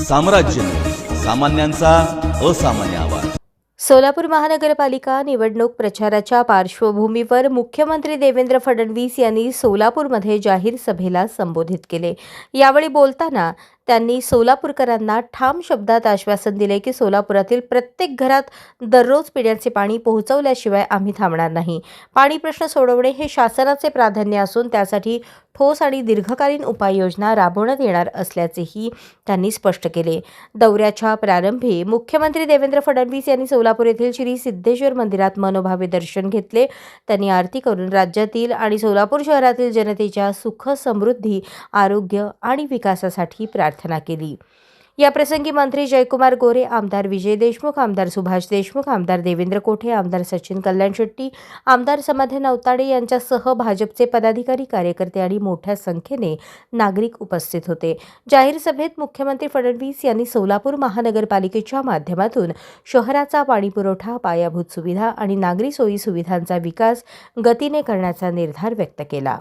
साम्राज्य सामान्यांचा असामान्य आवाज। सोलापूर महानगरपालिका निवडणूक प्रचाराच्या पार्श्वभूमीवर मुख्यमंत्री देवेंद्र फडणवीस यांनी सोलापूरमध्ये जाहीर सभेला संबोधित केले। यावेळी बोलताना त्यांनी सोलापूरकरांना ठाम शब्दात आश्वासन दिले की सोलापुरातील प्रत्येक घरात दररोज पिण्याचे पाणी पोहोचवल्याशिवाय आम्ही थांबणार नाही। पाणी प्रश्न सोडवणे हे शासनाचे प्राधान्य असून त्यासाठी ठोस आणि दीर्घकालीन उपाययोजना राबवण्यात येणार असल्याचेही त्यांनी स्पष्ट केले। दौऱ्याच्या प्रारंभी मुख्यमंत्री देवेंद्र फडणवीस यांनी सोलापूर येथील श्री सिद्धेश्वर मंदिरात मनोभावे दर्शन घेतले। त्यांनी आरती करून राज्यातील आणि सोलापूर शहरातील जनतेच्या सुख समृद्धी, आरोग्य आणि विकासासाठी प्रार्थना केली। याप्रसंगी मंत्री जयकुमार गोरे, आमदार विजय देशमुख, आमदार सुभाष देशमुख, आमदार देवेंद्र कोठे, आमदार सचिन कल्याण शेट्टी, आमदार समाधान नवताडे यांच्यासह भाजपचे पदाधिकारी, कार्यकर्ते आणि मोठ्या संख्येने नागरिक उपस्थित होते। जाहीर सभेत मुख्यमंत्री फडणवीस यांनी सोलापूर महानगरपालिकेच्या माध्यमातून शहराचा पाणीपुरवठा, पायाभूत सुविधा आणि नागरी सोयी सुविधांचा विकास गतीने करण्याचा निर्धार व्यक्त केला।